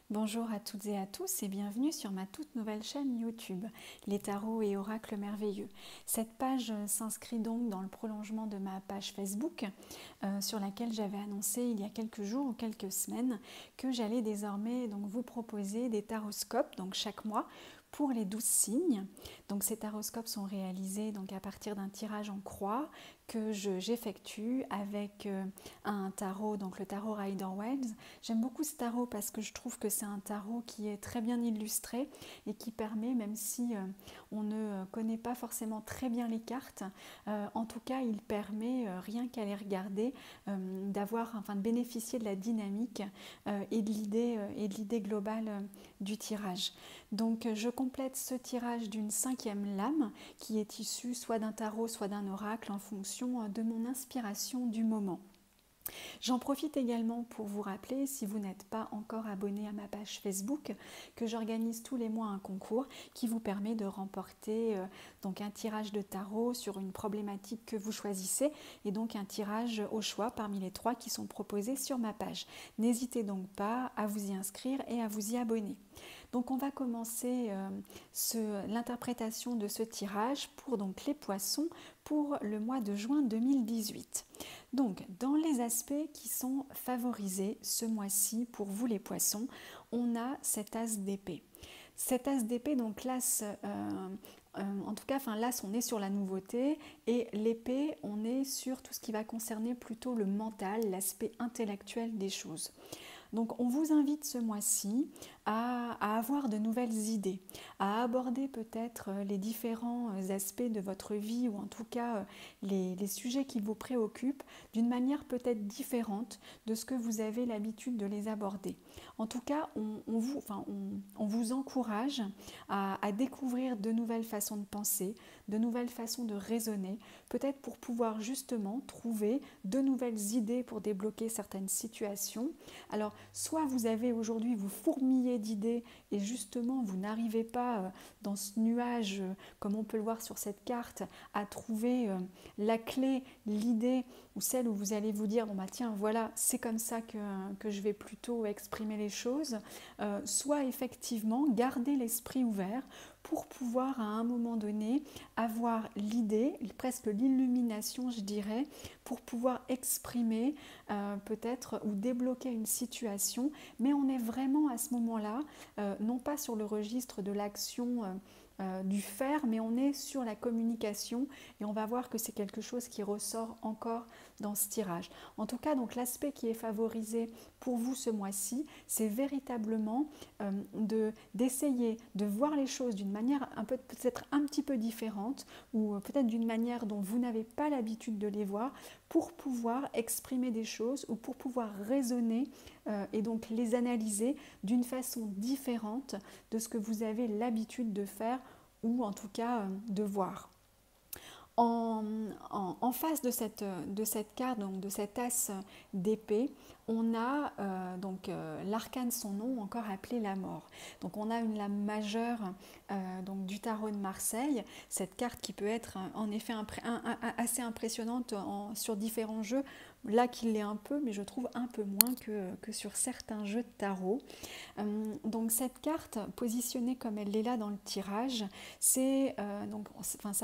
Bonjour à toutes et à tous et bienvenue sur ma toute nouvelle chaîne YouTube, Les Tarots et Oracles Merveilleux. Cette page s'inscrit donc dans le prolongement de ma page Facebook sur laquelle j'avais annoncé il y a quelques jours ou quelques semaines que j'allais désormais donc vous proposer des taroscopes donc chaque mois pour les 12 signes. Donc ces taroscopes sont réalisés donc à partir d'un tirage en croix que j'effectue avec un tarot, donc le tarot Rider-Waite. J'aime beaucoup ce tarot parce que je trouve que c'est un tarot qui est très bien illustré et qui permet, même si on ne connaît pas forcément très bien les cartes, en tout cas il permet, rien qu'à les regarder, de bénéficier de la dynamique et de l'idée globale du tirage. Donc je complète ce tirage d'une 5e lame qui est issue soit d'un tarot, soit d'un oracle en fonction de mon inspiration du moment. J'en profite également pour vous rappeler, si vous n'êtes pas encore abonné à ma page Facebook, que j'organise tous les mois un concours qui vous permet de remporter donc un tirage de tarot sur une problématique que vous choisissez et donc un tirage au choix parmi les 3 qui sont proposés sur ma page. N'hésitez donc pas à vous y inscrire et à vous y abonner. Donc on va commencer l'interprétation de ce tirage pour donc les poissons pour le mois de juin 2018. Donc dans les aspects qui sont favorisés ce mois-ci pour vous les poissons, on a cet as d'épée. Cet as d'épée, donc l'as, en tout cas, l'as on est sur la nouveauté et l'épée on est sur tout ce qui va concerner plutôt le mental, l'aspect intellectuel des choses. Donc on vous invite ce mois-ci à avoir de nouvelles idées, à aborder peut-être les différents aspects de votre vie ou en tout cas les sujets qui vous préoccupent d'une manière peut-être différente de ce que vous avez l'habitude de les aborder. En tout cas, on vous encourage à découvrir de nouvelles façons de penser, de nouvelles façons de raisonner, peut-être pour pouvoir justement trouver de nouvelles idées pour débloquer certaines situations. Alors, soit vous avez aujourd'hui, vous fourmillez d'idées et justement vous n'arrivez pas dans ce nuage, comme on peut le voir sur cette carte, à trouver la clé, l'idée ou celle où vous allez vous dire, bon bah tiens voilà, c'est comme ça que je vais plutôt exprimer les choses, soit effectivement garder l'esprit ouvert pour pouvoir à un moment donné avoir l'idée, presque l'illumination je dirais, pour pouvoir exprimer peut-être ou débloquer une situation, mais on est vraiment à ce moment-là, non pas sur le registre de l'action du faire, mais on est sur la communication et on va voir que c'est quelque chose qui ressort encore dans ce tirage. En tout cas, donc l'aspect qui est favorisé pour vous ce mois-ci, c'est véritablement d'essayer de voir les choses d'une manière peut-être un petit peu différente ou peut-être d'une manière dont vous n'avez pas l'habitude de les voir pour pouvoir exprimer des choses ou pour pouvoir raisonner et donc les analyser d'une façon différente de ce que vous avez l'habitude de faire ou en tout cas de voir. En face de cette carte, donc de cet as d'épée, on a l'arcane son nom, encore appelé la mort. Donc on a une lame majeure donc du tarot de Marseille, cette carte qui peut être en effet assez impressionnante sur différents jeux, là qu'il l'est un peu, mais je trouve un peu moins que sur certains jeux de tarot. Donc cette carte, positionnée comme elle est là dans le tirage, ça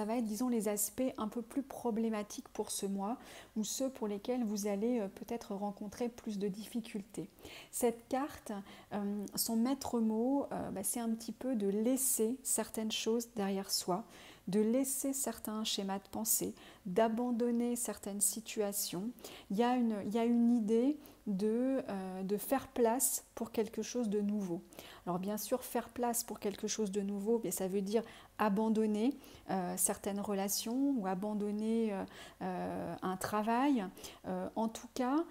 va être, disons, les aspects un peu plus problématiques pour ce mois ou ceux pour lesquels vous allez peut-être rencontrer plus de difficultés. Cette carte, son maître mot, c'est un petit peu de laisser certaines choses derrière soi, de laisser certains schémas de pensée, d'abandonner certaines situations. Il y a une idée de faire place pour quelque chose de nouveau. Alors bien sûr, faire place pour quelque chose de nouveau, ça veut dire abandonner certaines relations ou abandonner un travail. En tout cas,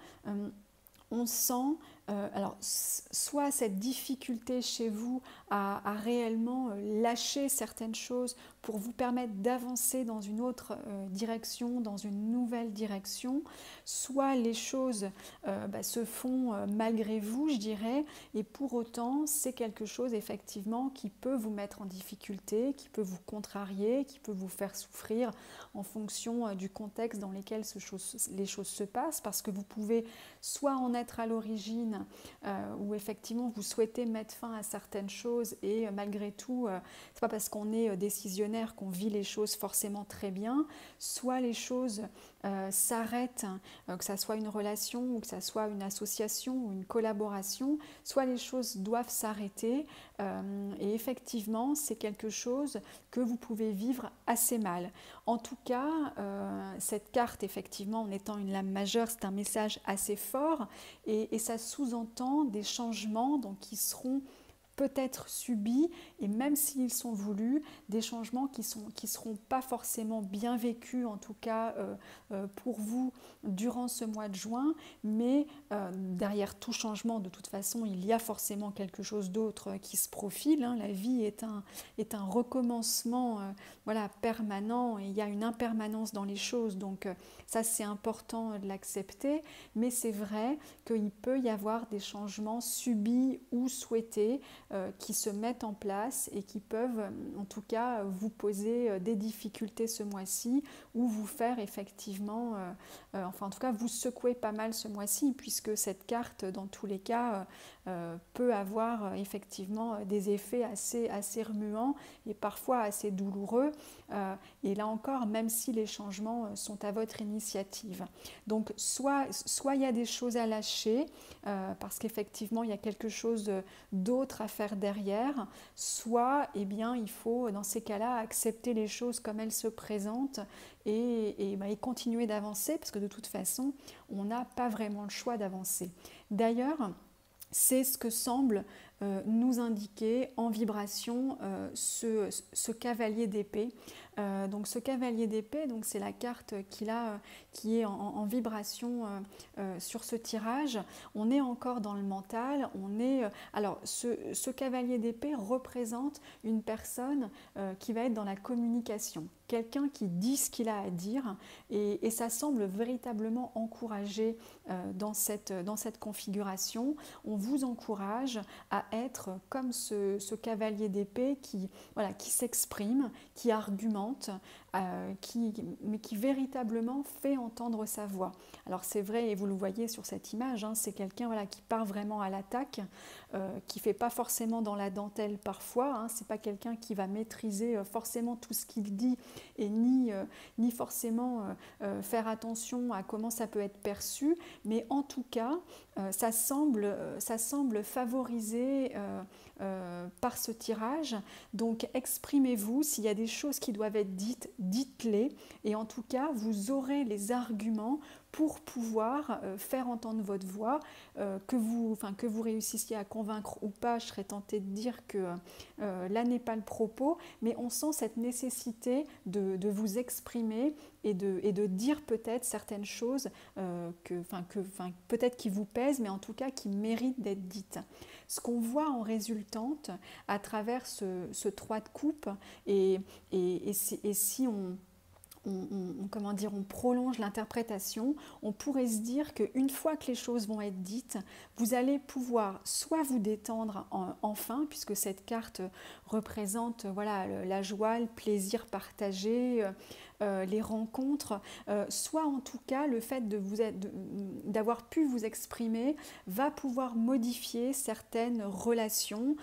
on sent alors soit cette difficulté chez vous à réellement lâcher certaines choses pour vous permettre d'avancer dans une autre direction, dans une nouvelle direction, soit les choses se font malgré vous, je dirais, et pour autant c'est quelque chose effectivement qui peut vous mettre en difficulté, qui peut vous contrarier, qui peut vous faire souffrir en fonction du contexte dans lequel les choses se passent, parce que vous pouvez soit en être à l'origine routine où effectivement vous souhaitez mettre fin à certaines choses et malgré tout, c'est pas parce qu'on est décisionnaire qu'on vit les choses forcément très bien. Soit les choses s'arrêtent, que ça soit une relation ou que ça soit une association ou une collaboration, soit les choses doivent s'arrêter et effectivement c'est quelque chose que vous pouvez vivre assez mal. En tout cas, cette carte effectivement en étant une lame majeure, c'est un message assez fort et ça sous-entend des changements donc, qui seront peut-être subis et même s'ils sont voulus, des changements qui seront pas forcément bien vécus en tout cas pour vous durant ce mois de juin, mais derrière tout changement de toute façon il y a forcément quelque chose d'autre qui se profile, hein. La vie est un recommencement voilà, permanent et il y a une impermanence dans les choses donc ça c'est important de l'accepter, mais c'est vrai qu'il peut y avoir des changements subis ou souhaités qui se mettent en place et qui peuvent en tout cas vous poser des difficultés ce mois-ci ou vous faire effectivement, enfin en tout cas vous secouer pas mal ce mois-ci puisque cette carte dans tous les cas peut avoir effectivement des effets assez remuants et parfois assez douloureux et là encore même si les changements sont à votre initiative. Donc soit il y a des choses à lâcher parce qu'effectivement il y a quelque chose d'autre à faire derrière, soit eh bien, il faut dans ces cas-là accepter les choses comme elles se présentent et continuer d'avancer parce que de toute façon on n'a pas vraiment le choix d'avancer. D'ailleurs, c'est ce que semble nous indiquer en vibration ce cavalier d'épée. Donc ce cavalier d'épée, c'est la carte qui est en vibration sur ce tirage. On est encore dans le mental. Alors ce cavalier d'épée représente une personne qui va être dans la communication. Quelqu'un qui dit ce qu'il a à dire et ça semble véritablement encouragé dans cette configuration. On vous encourage à être comme ce cavalier d'épée qui s'exprime, qui argumente, mais qui véritablement fait entendre sa voix. Alors c'est vrai, et vous le voyez sur cette image, hein, c'est quelqu'un qui part vraiment à l'attaque, qui ne fait pas forcément dans la dentelle parfois, hein, c'est pas quelqu'un qui va maîtriser forcément tout ce qu'il dit et ni forcément faire attention à comment ça peut être perçu, mais en tout cas, ça semble favorisé par ce tirage. Donc exprimez-vous, s'il y a des choses qui doivent être dites, dites-les, et en tout cas, vous aurez les arguments pour pouvoir faire entendre votre voix, que vous réussissiez à convaincre ou pas, je serais tentée de dire que là n'est pas le propos, mais on sent cette nécessité de vous exprimer et de dire peut-être certaines choses peut-être qui vous pèsent, mais en tout cas qui méritent d'être dites. Ce qu'on voit en résultante à travers ce 3 de coupe, et si on prolonge l'interprétation, on pourrait se dire qu'une fois que les choses vont être dites, vous allez pouvoir soit vous détendre enfin, puisque cette carte représente la joie, le plaisir partagé, les rencontres, soit en tout cas le fait d'avoir pu vous exprimer va pouvoir modifier certaines relations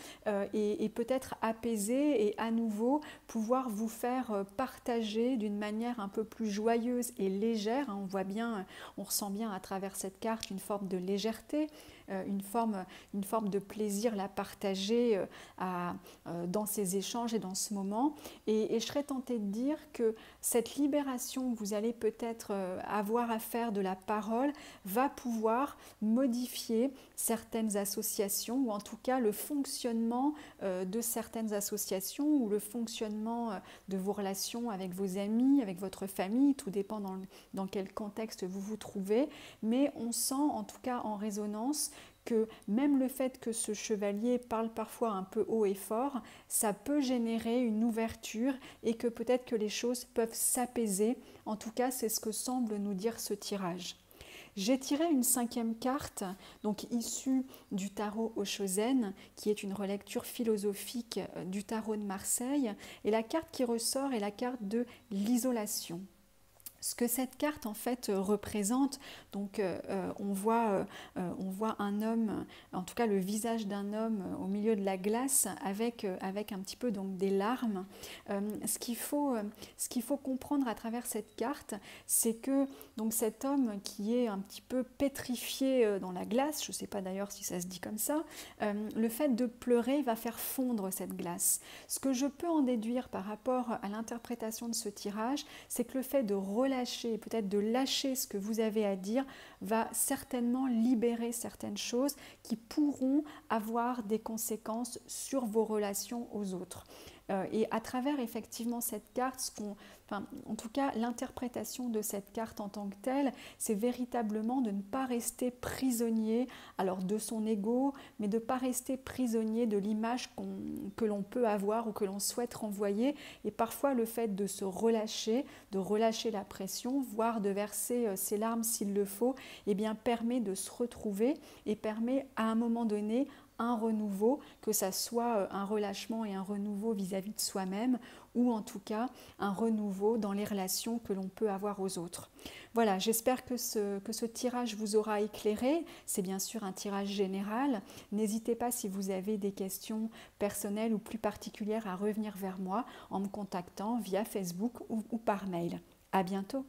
et peut-être apaiser et à nouveau pouvoir vous faire partager d'une manière un peu plus joyeuse et légère. On ressent bien à travers cette carte une forme de légèreté, une forme de plaisir la partager dans ces échanges et dans ce moment. Et je serais tentée de dire que cette libération que vous allez peut-être avoir à faire de la parole va pouvoir modifier certaines associations ou en tout cas le fonctionnement de certaines associations ou le fonctionnement de vos relations avec vos amis, avec votre famille, tout dépend dans quel contexte vous vous trouvez, mais on sent en tout cas en résonance que même le fait que ce chevalier parle parfois un peu haut et fort, ça peut générer une ouverture et que peut-être que les choses peuvent s'apaiser. En tout cas, c'est ce que semble nous dire ce tirage. J'ai tiré une 5e carte, donc issue du tarot Oshozen, qui est une relecture philosophique du tarot de Marseille. Et la carte qui ressort est la carte de l'isolation. Ce que cette carte en fait représente, donc on voit un homme, en tout cas le visage d'un homme au milieu de la glace avec un petit peu donc des larmes. Ce qu'il faut comprendre à travers cette carte, c'est que donc cet homme qui est un petit peu pétrifié dans la glace, je ne sais pas d'ailleurs si ça se dit comme ça, le fait de pleurer va faire fondre cette glace. Ce que je peux en déduire par rapport à l'interprétation de ce tirage, c'est que le fait de relâcher, peut-être de lâcher ce que vous avez à dire, va certainement libérer certaines choses qui pourront avoir des conséquences sur vos relations aux autres. Et à travers effectivement cette carte, en tout cas l'interprétation de cette carte en tant que telle, c'est véritablement de ne pas rester prisonnier alors de son ego, mais de ne pas rester prisonnier de l'image que l'on peut avoir ou que l'on souhaite renvoyer. Et parfois le fait de se relâcher, de relâcher la pression, voire de verser ses larmes s'il le faut, eh bien, permet de se retrouver et permet à un moment donné un renouveau, que ça soit un relâchement et un renouveau vis-à-vis de soi-même, ou en tout cas un renouveau dans les relations que l'on peut avoir aux autres. Voilà, j'espère que ce tirage vous aura éclairé. C'est bien sûr un tirage général. N'hésitez pas, si vous avez des questions personnelles ou plus particulières, à revenir vers moi en me contactant via Facebook ou par mail. À bientôt.